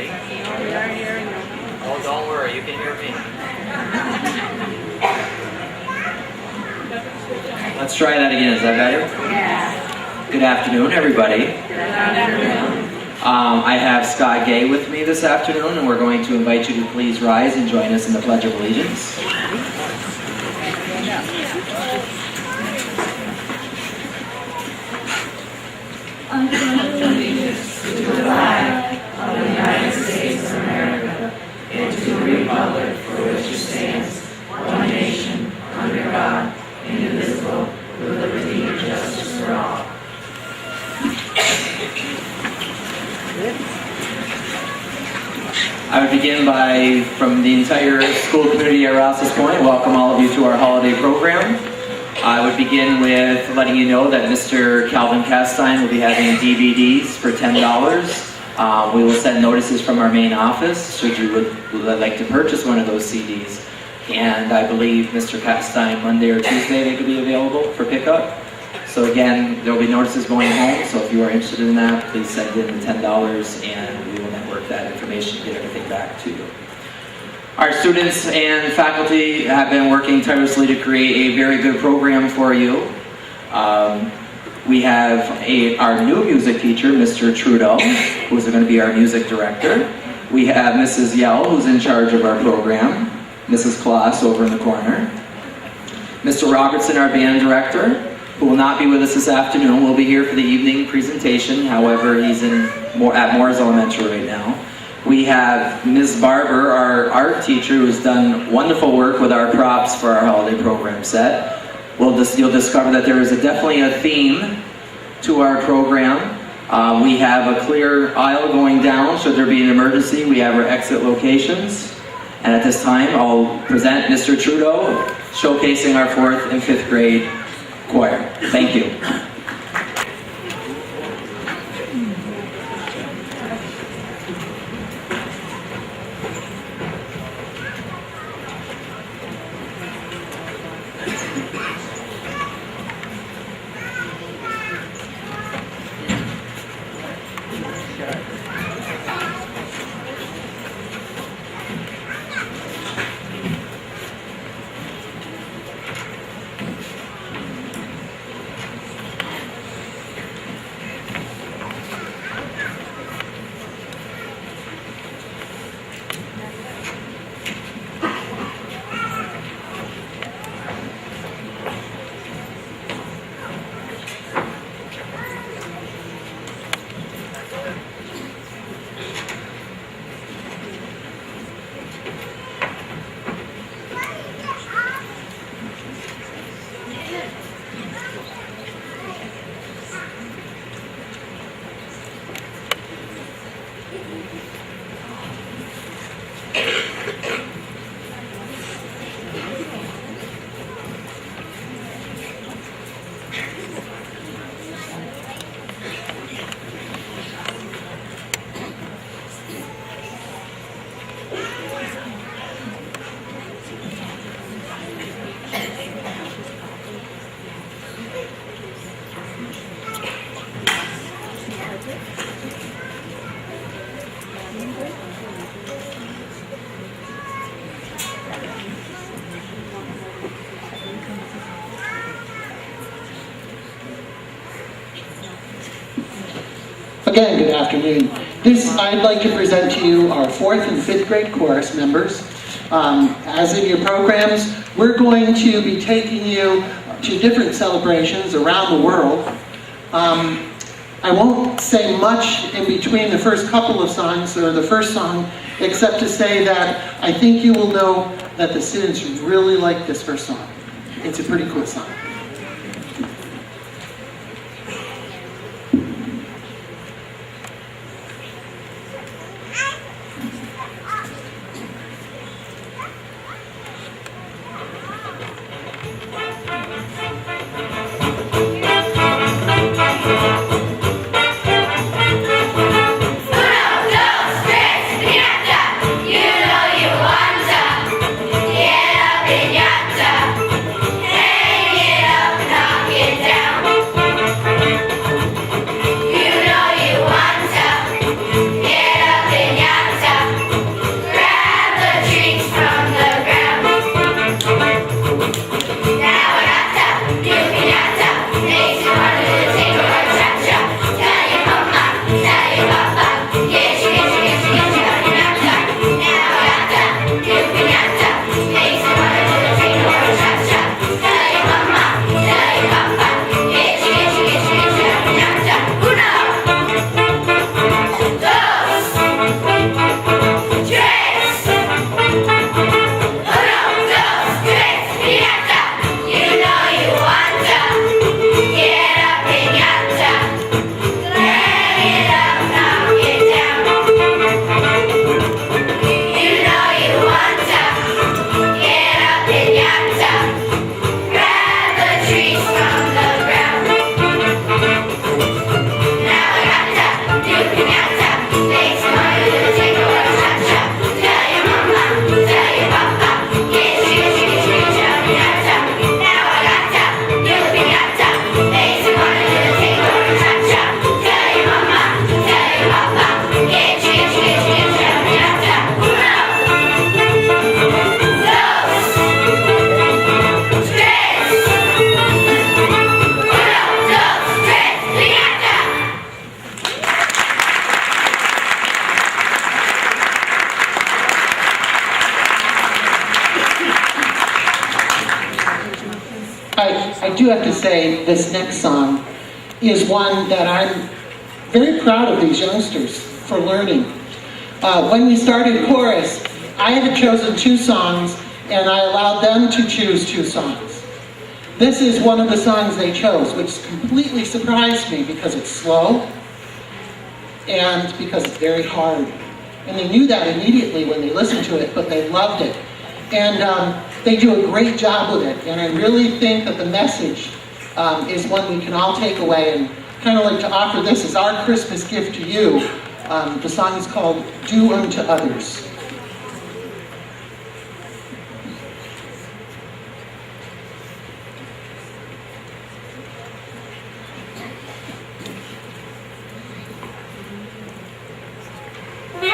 everybody? Oh, don't worry, you can hear me. Let's try that again. Is that better? Yeah. Good afternoon, everybody. Good afternoon. I have Scott Gay with me this afternoon, and we're going to invite you to please rise and join us in the Pledge of Allegiance. I pledge allegiance to the flag of the United States of America and to the republic for which it stands, one nation, under God, indivisible, with liberty and justice for all. I would begin by, from the entire school community at Rouses Point, welcome all of you to our holiday program. I would begin with letting you know that Mr. Calvin Castine will be having DVDs for $10. We will send notices from our main office should you would like to purchase one of those CDs. And I believe Mr. Castine, Monday or Tuesday, they could be available for pickup. So again, there will be notices going home, so if you are interested in that, please send in the $10 and we will network that information and get everything back to you. Our students and faculty have been working tirelessly to create a very good program for you. We have our new music teacher, Mr. Trudeau, who is going to be our music director. We have Mrs. Yell, who's in charge of our program. Mrs. Kloss over in the corner. Mr. Robertson, our band director, who will not be with us this afternoon, will be here for the evening presentation. However, he's at Moore's Elementary right now. We have Ms. Barber, our art teacher, who's done wonderful work with our props for our holiday program set. You'll discover that there is definitely a theme to our program. We have a clear aisle going down should there be an emergency. We have our exit locations. And at this time, I'll present Mr. Trudeau, showcasing our 4th and 5th grade choir. Thank you. Again, good afternoon. I'd like to present to you our 4th and 5th grade chorus members. As in your programs, we're going to be taking you to different celebrations around the world. I won't say much in between the first couple of songs, or the first song, except to say that I think you will know that the students really like this first song. It's a pretty cool song. Yeah. I do have to say, this next song is one that I'm very proud of these youngsters for learning. When we started chorus, I had chosen 2 songs, and I allowed them to choose 2 songs. This is one of the songs they chose, which completely surprised me because it's slow and because it's very hard. And they knew that immediately when they listened to it, but they loved it. And they do a great job with it. And I really think that the message is one we can all take away, and kind of like to offer this as our Christmas gift to you. The song is called Do Unto Others. Do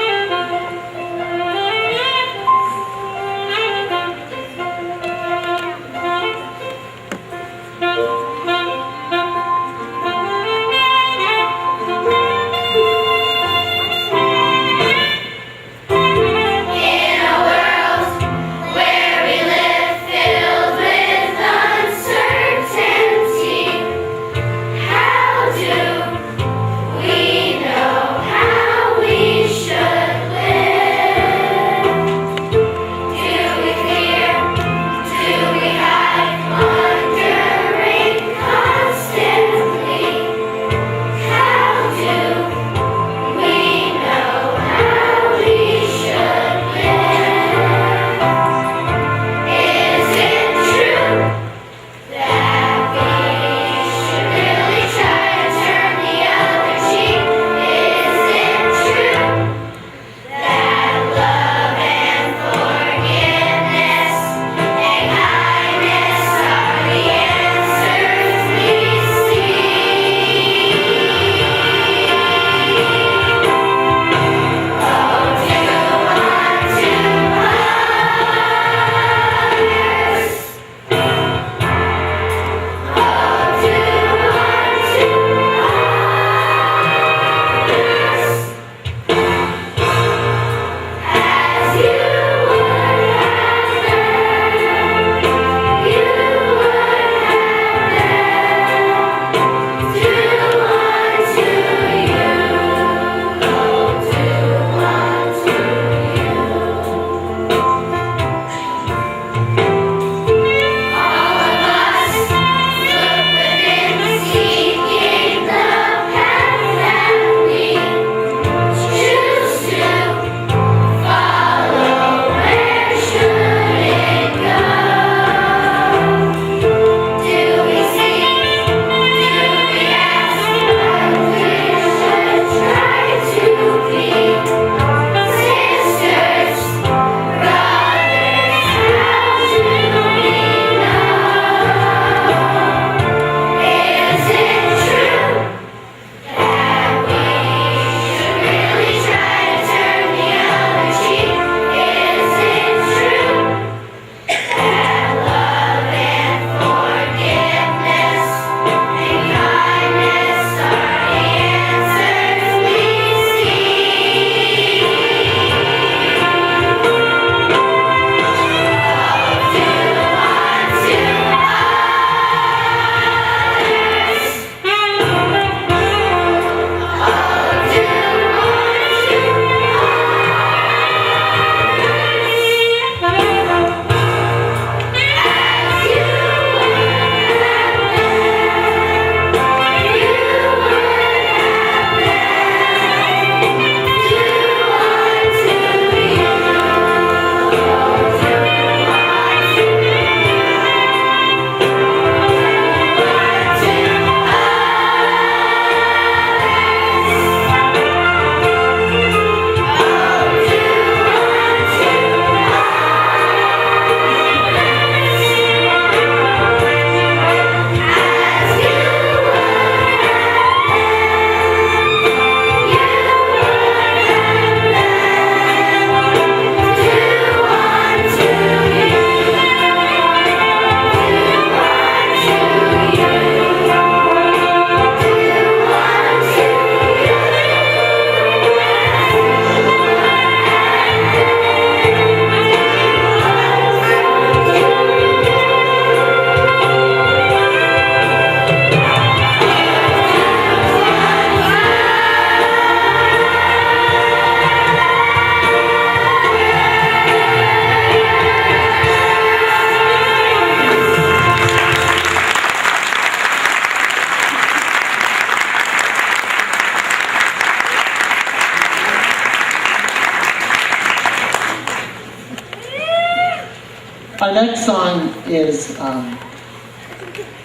next song is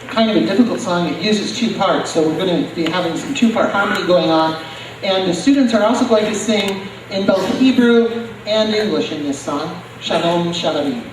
kind of a difficult song. It uses two parts, so we're going to be having some two-part harmony going on. And the students are also going to sing in both Hebrew and English in this song, Shalom Shalom.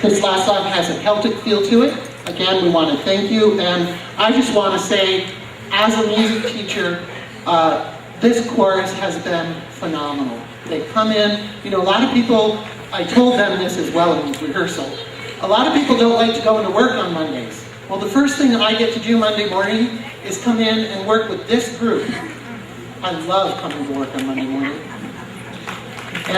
This last song has a Celtic feel to it. Again, we want to thank you, and I just want to say, as a music teacher, this chorus has been phenomenal. They come in, a lot of people, I told them this as well in rehearsal, a lot of people don't like to go into work on Mondays. Well, the first thing I get to do Monday morning is come in and work with this group. I love coming to work on Monday morning. And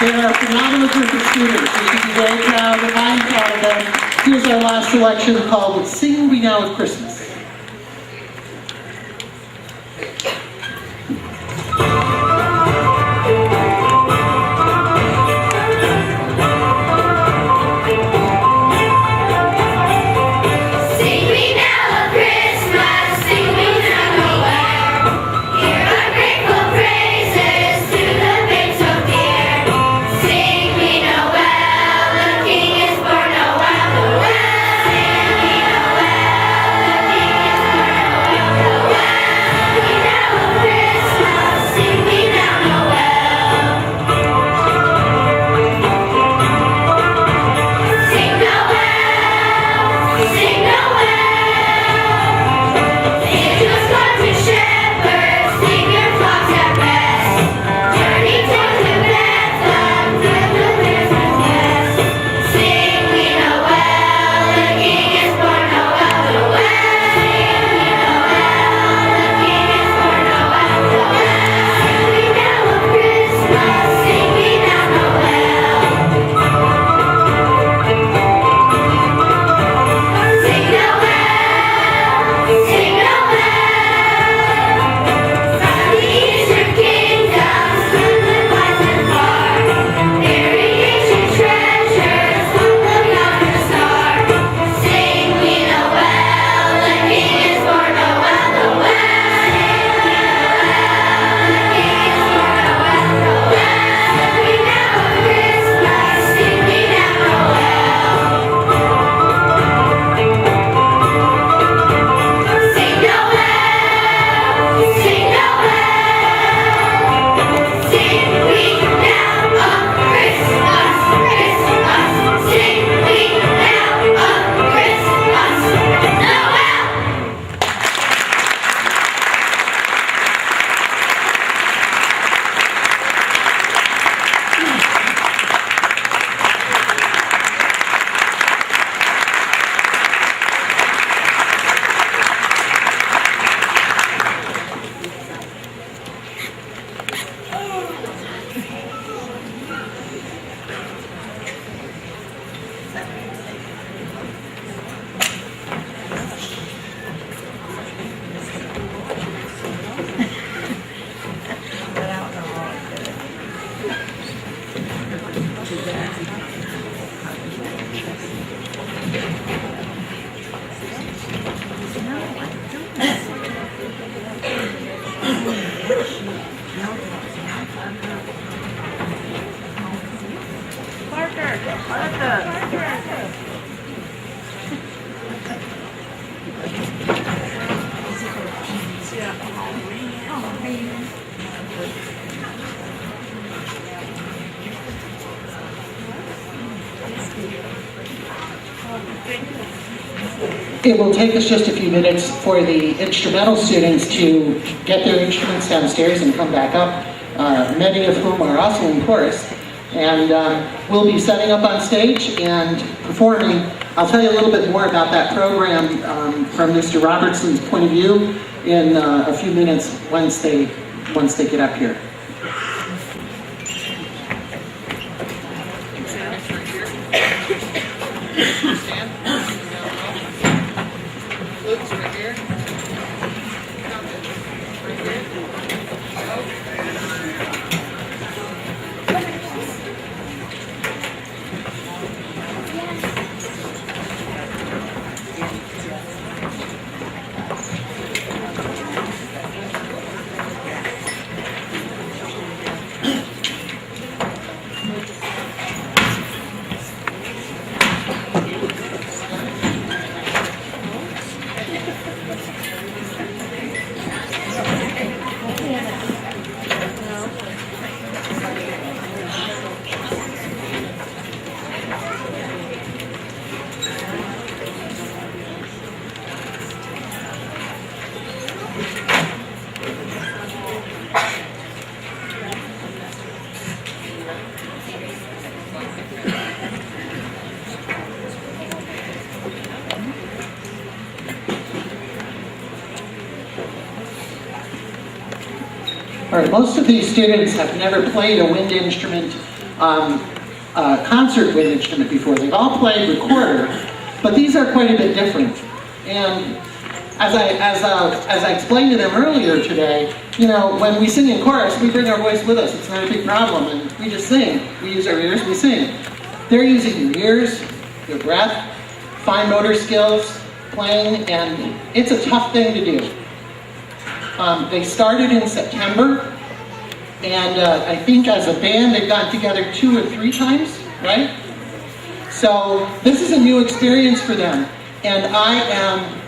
they're a phenomenal group of students. You should be very proud, and I'm proud of them. Here's our last selection called Sing We Now of Christmas. Sing we Noel, the King is born Noel. Sing we Noel, It will take us just a few minutes for the instrumental students to get their instruments downstairs and come back up, many of whom are also in chorus. And we'll be setting up on stage and performing. I'll tell you a little bit more about that program from Mr. Robertson's point of view in a few minutes once they get up here. All right, most of these students have never played a wind instrument, concert wind instrument before. They've all played recorder, but these are quite a bit different. And as I explained to them earlier today, you know, when we sing in chorus, we bring our voice with us. It's not a big problem, and we just sing. We use our ears, we sing. They're using their ears, their breath, fine motor skills, playing, and it's a tough thing to do. They started in September, and I think as a band they've gotten together 2 or 3 times, right? So this is a new experience for them, and I am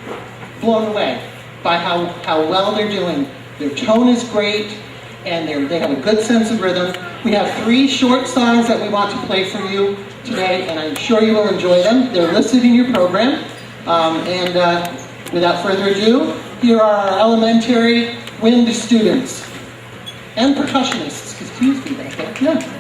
blown away by how well they're doing. Their tone is great, and they have a good sense of rhythm. We have 3 short songs that we want to play for you today, and I'm sure you will enjoy them. They're listed in your program, and without further ado, here are our elementary wind students and percussionists. Excuse me, back there. Yeah.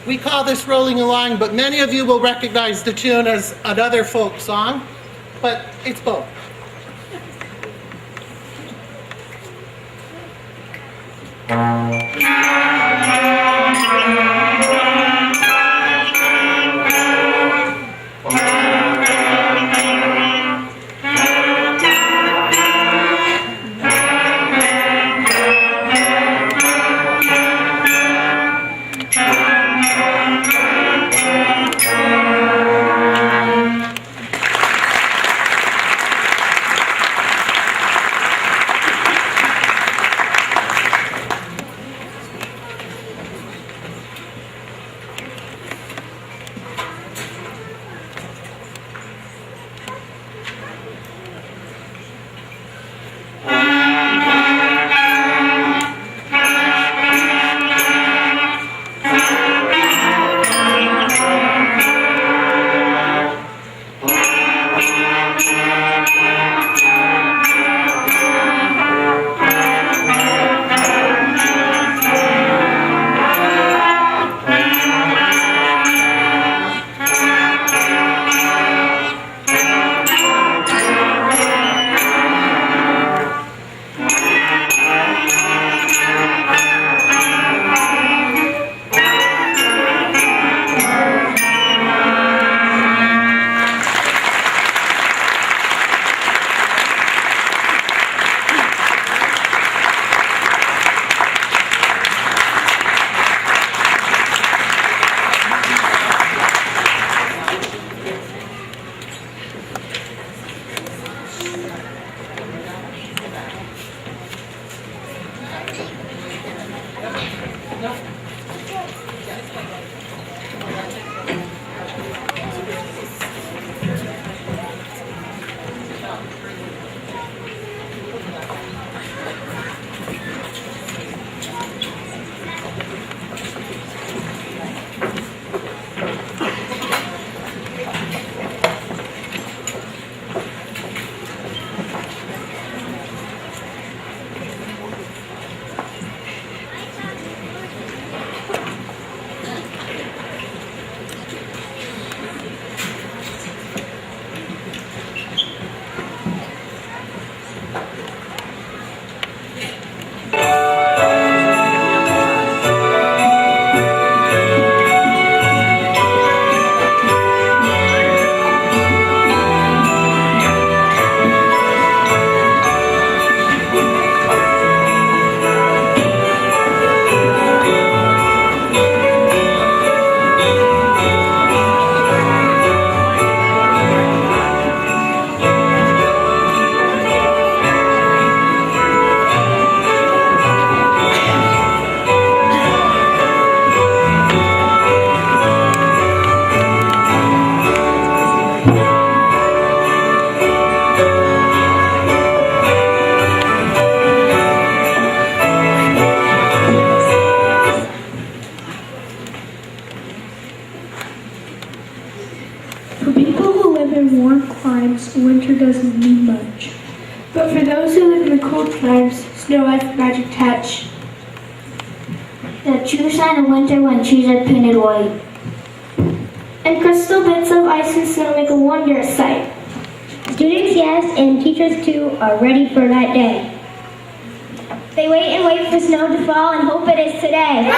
We call this Rolling Along, but many of you will recognize the tune as another folk song, but it's both. For people who live in warm climes, winter doesn't mean much. But for those who live in the cold climes, snow has a magic touch. The true sign of winter when trees are painted white. And crystal bits of ice and snow make a wondrous sight. Students, yes, and teachers too, are ready for that day. They wait and wait for snow to fall and hope it is today.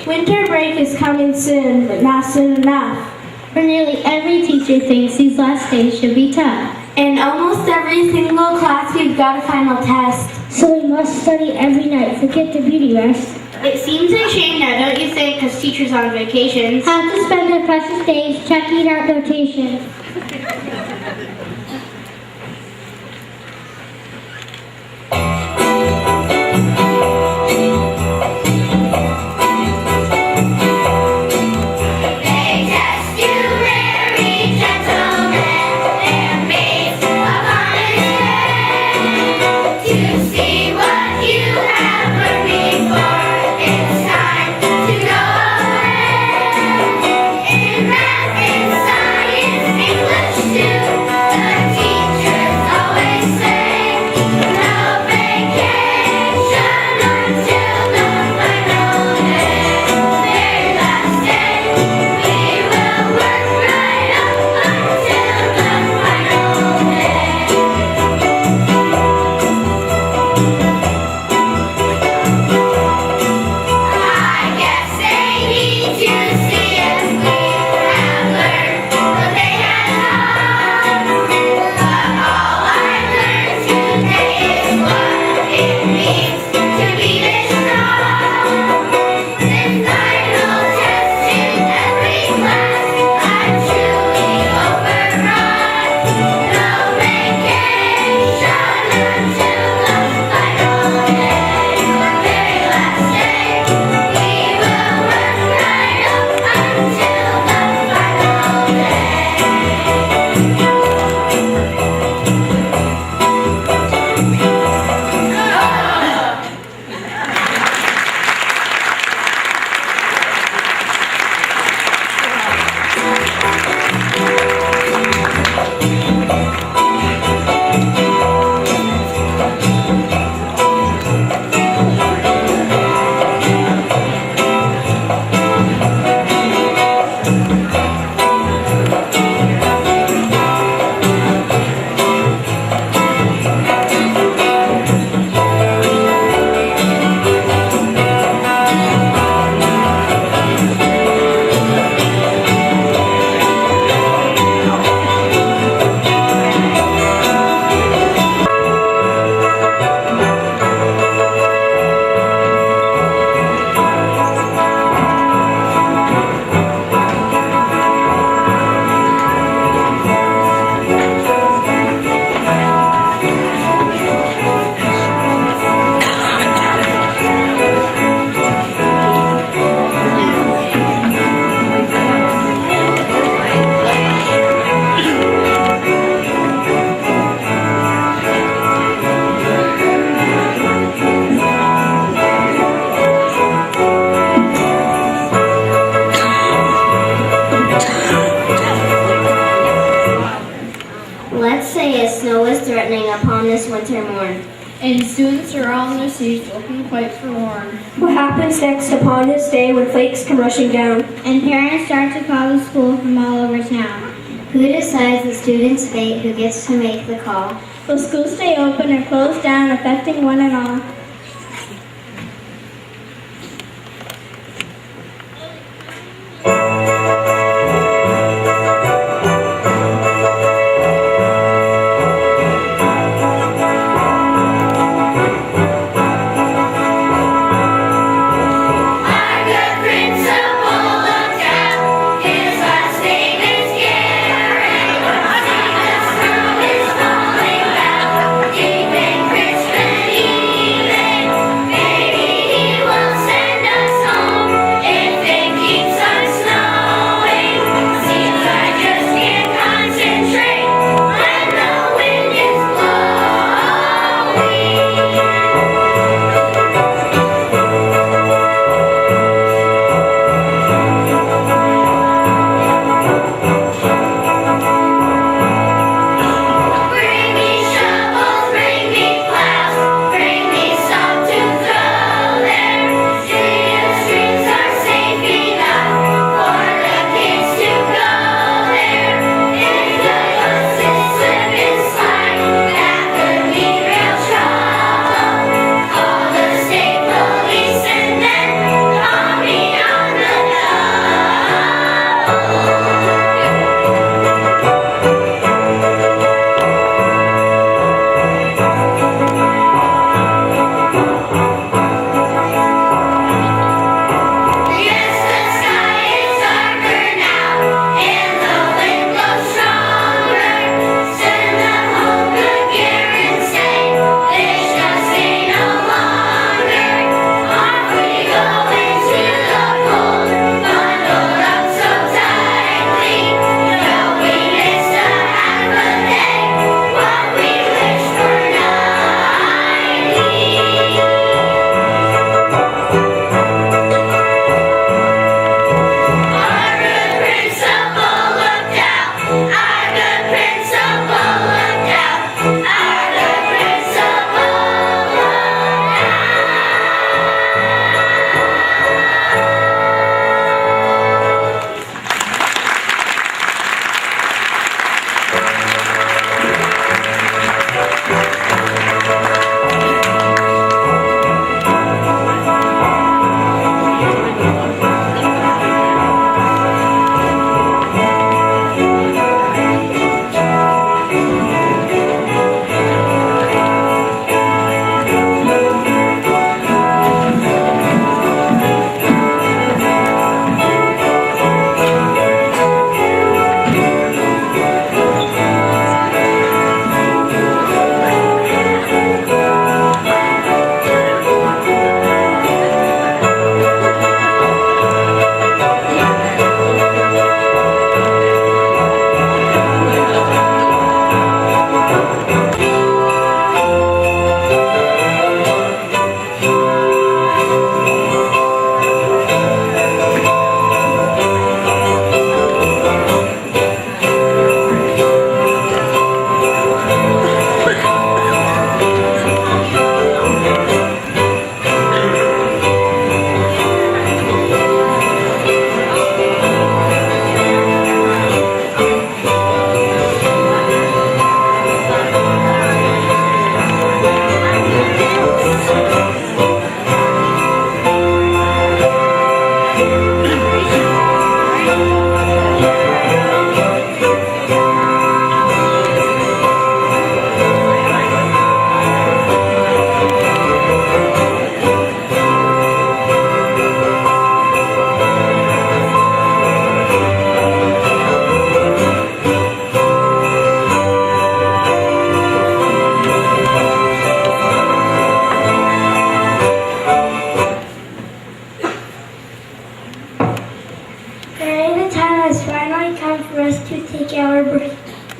Winter break is coming soon, but not soon enough. For nearly every teacher thinks these last days should be tough. In almost every single class, we've got a final test. So we must study every night, forget the beauty rest. It seems a shame now, don't you think, because teachers on vacations Have to spend their precious days checking out notations. winter morn. And students are all in their seats looking quite forlorn. What happens next upon this day when flakes come rushing down? And parents start to call the school from all over town. Who decides the student's fate? Who gets to make the call? Will schools stay open or close down, affecting one and all?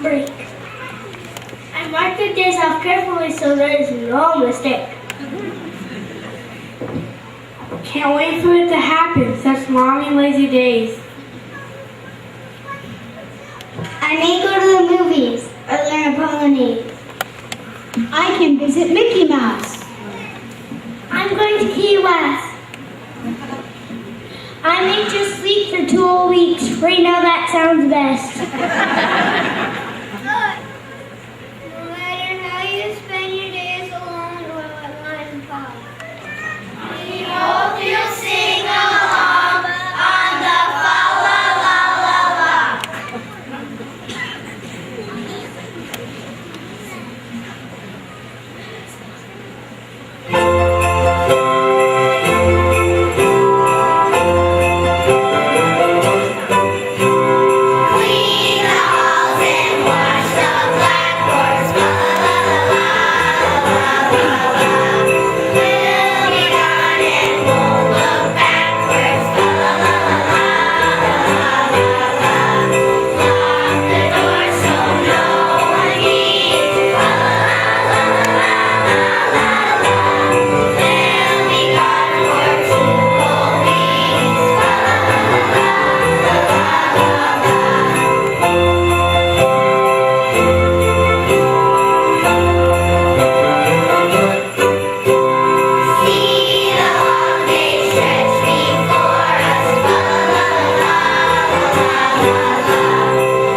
break. I marked the days off carefully so there is no mistake. Can't wait for it to happen. Such long and lazy days. I may go to the movies or learn a Polonaise. I can visit Mickey Mouse. I'm going to Key West. I may just sleep for 2 whole weeks. Right now that sounds best. No matter how you spend your days alone or at one pub. We hope you'll sing along on the fa la la la la. Clean the halls and wash the blackboards, fa la la la la la la. We'll be gone and won't look backwards, fa la la la la la la. Lock the door so no one leaves, fa la la la la la la. We'll be gone for 2 whole weeks, fa la la la la la la. See the long day stretch before us, fa la la la la la la.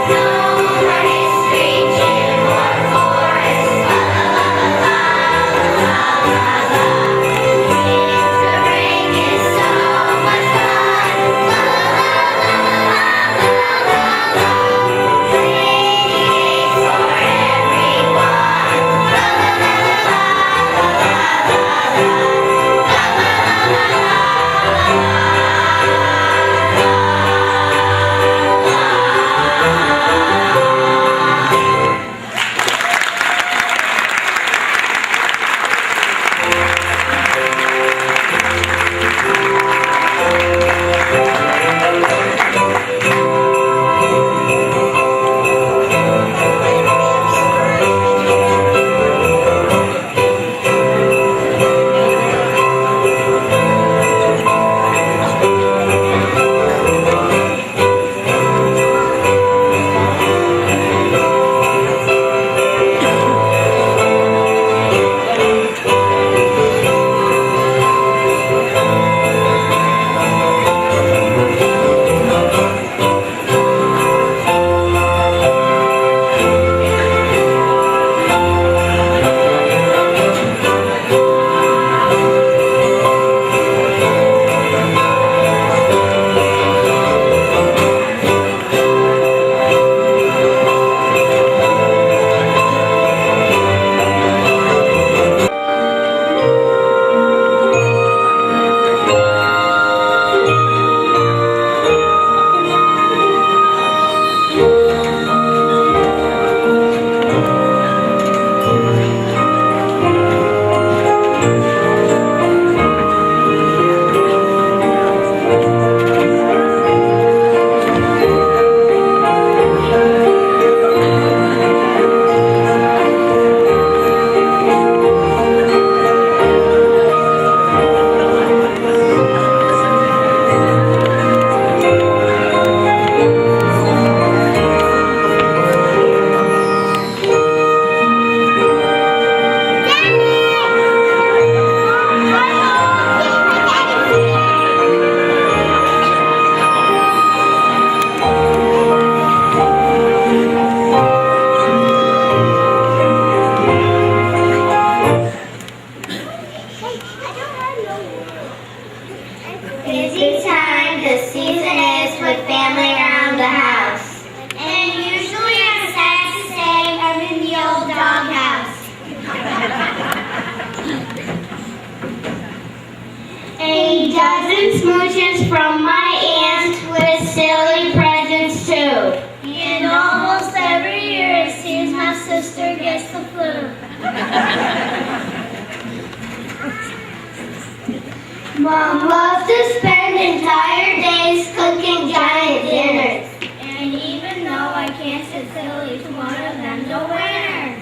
No more history, gym or forest, fa la la la la la la. Winter break is so much fun, fa la la la la la la. Rainy days for everyone, fa la la la la la la Busy time this season is with family around the house. And usually I'm sad to say I'm in the old doghouse. A dozen smooches from my aunt with silly presents too. And almost every year it seems my sister gets the flu. Mom loves to spend entire days cooking giant dinners. And even though I can't sit still, each one of them's a winner.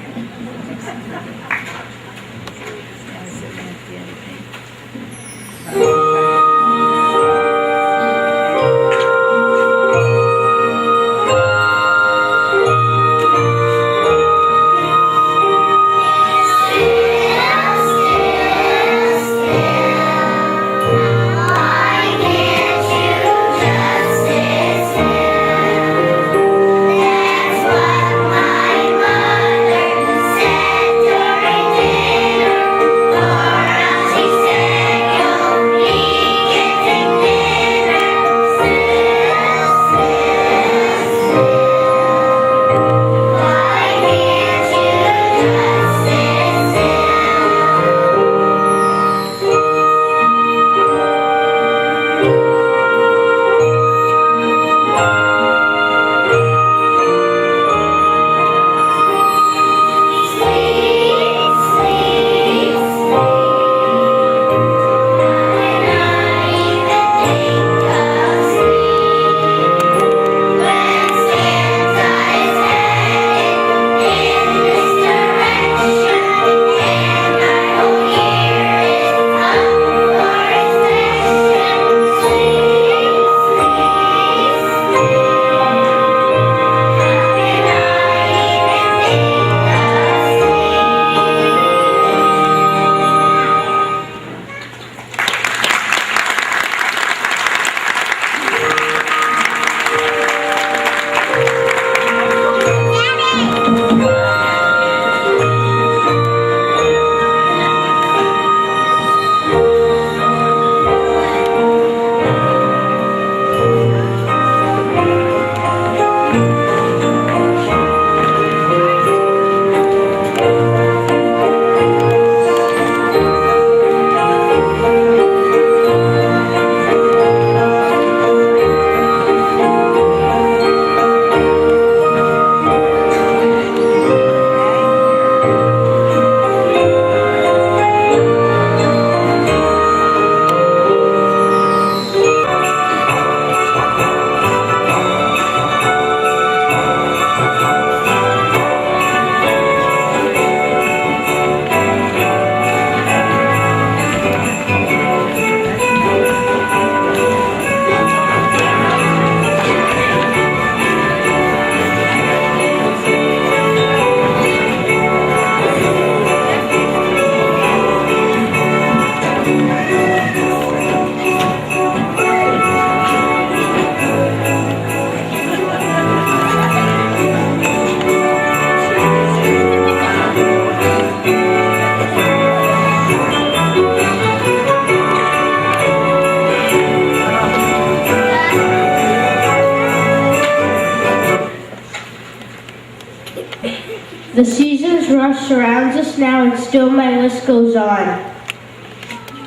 The season's rush surrounds us now, and still my list goes on.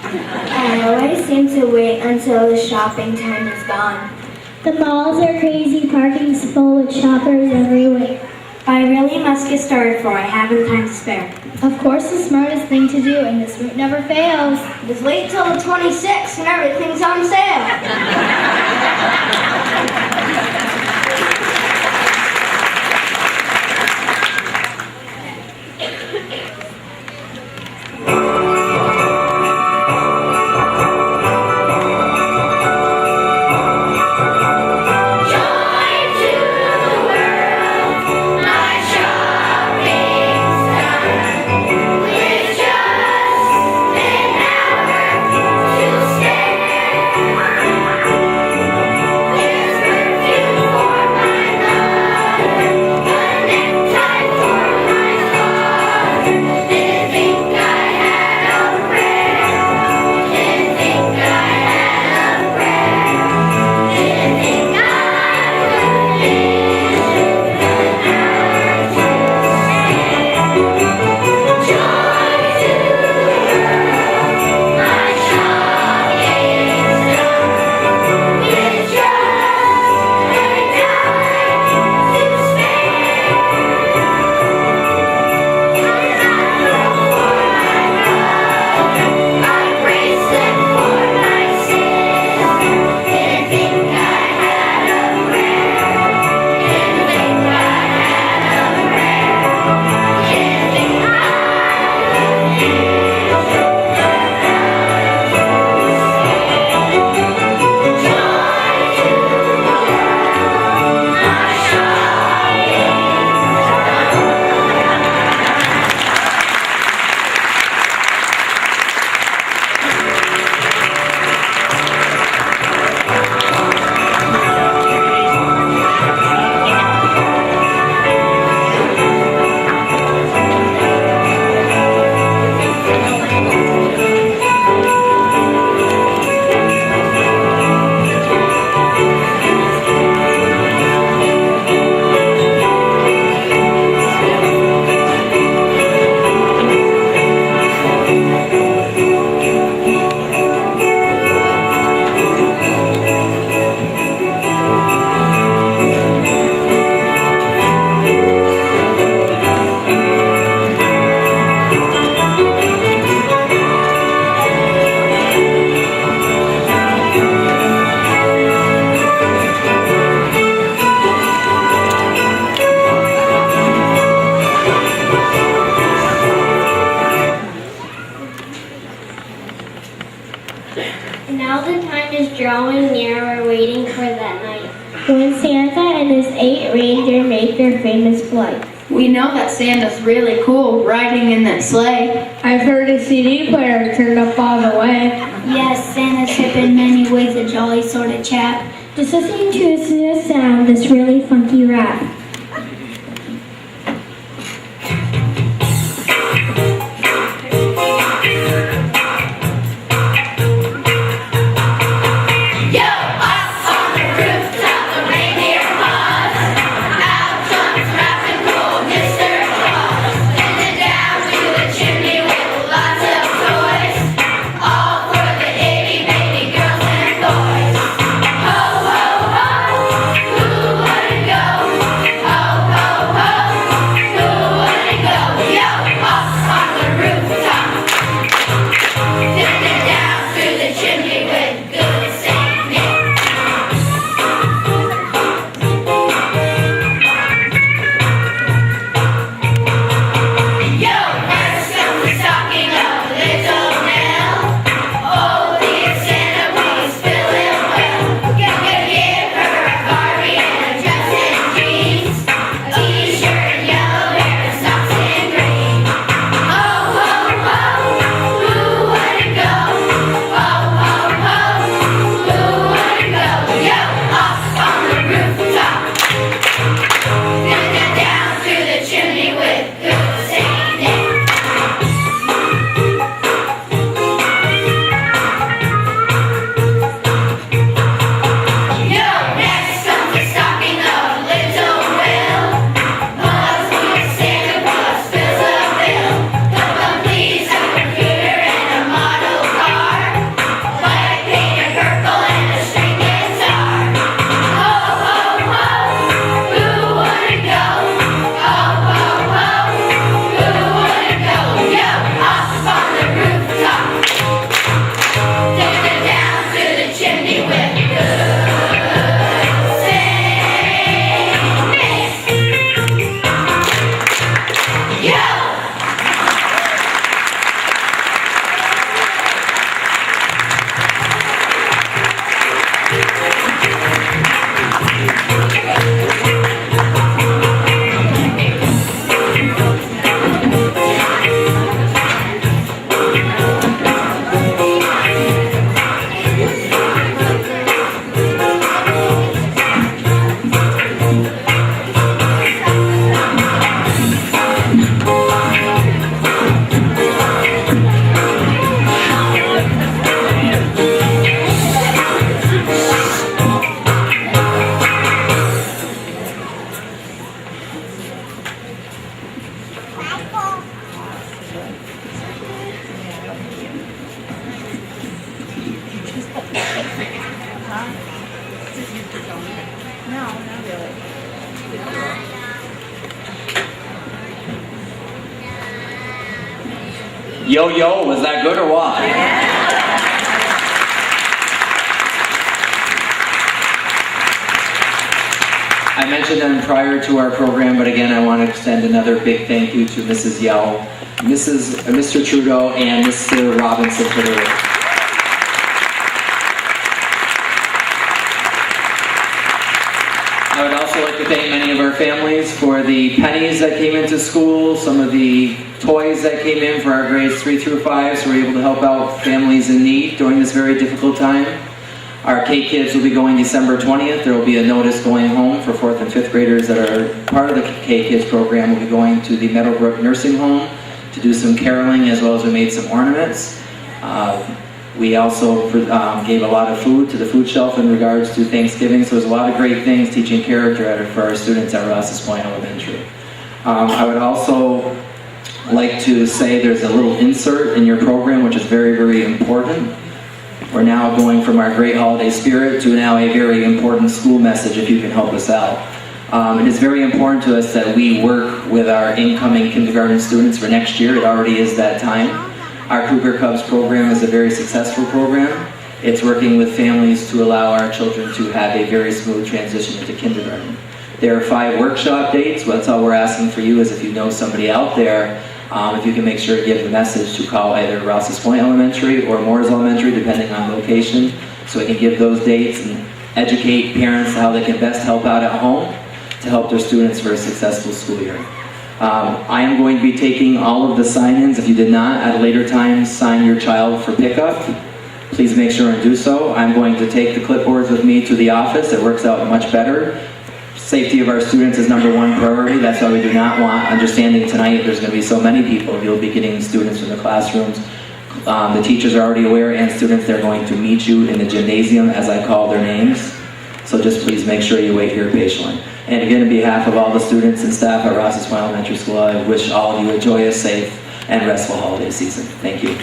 I always seem to wait until the shopping time is gone. The malls are crazy, parking's full with shoppers everywhere. I really must get started for I haven't time to spare. Of course, the smartest thing to do, and this route never fails. Just wait till the 26th and everything's on sale. Now the time is drawing near, we're waiting for that night when Santa and his 8 reindeer make their famous flight. We know that Santa's really cool riding in that sleigh. I've heard a CD player turned up all the way. Yes, Santa's hip in many ways, a jolly sort of chap. Just listening to this sound, this really funky rap. Ho, ho, ho, who wouldn't go? Yo, was that good or what? I mentioned them prior to our program, but again, I want to extend another big thank you to Mrs. Yell, Mr. Trudeau, and Mr. Robinson for their work. I would also like to thank many of our families for the pennies that came into school, some of the toys that came in for our grades 3 through 5, so we're able to help out families in need during this very difficult time. Our K-Kids will be going December 20th. There will be a notice going home for 4th and 5th graders that are part of the K-Kids program. We'll be going to the Meadowbrook Nursing Home to do some caroling, as well as we made some ornaments. We also gave a lot of food to the food shelf in regards to Thanksgiving, so there's a lot of great things teaching character for our students at Rouses Point Elementary. I would also like to say there's a little insert in your program which is very, very important. We're now going from our great holiday spirit to now a very important school message, if you can help us out. It is very important to us that we work with our incoming kindergarten students for next year. It already is that time. Our Cougar Cubs program is a very successful program. It's working with families to allow our children to have a very smooth transition into kindergarten. There are 5 workshop dates. That's all we're asking for you is if you know somebody out there, if you can make sure to give the message to call either Rouses Point Elementary or Moores Elementary, depending on location, so we can give those dates and educate parents how they can best help out at home to help their students for a successful school year. I am going to be taking all of the sign-ins. If you did not, at a later time, sign your child for pickup. Please make sure and do so. I'm going to take the clipboards with me to the office. It works out much better. Safety of our students is number 1 priority. That's why we do not want, understanding tonight there's going to be so many people. You'll be getting students from the classrooms. The teachers are already aware, and students, they're going to meet you in the gymnasium as I call their names. So just please make sure you wait here patiently. And again, on behalf of all the students and staff at Rouses Point Elementary School, I wish all of you a joyous, safe, and restful holiday season. Thank you.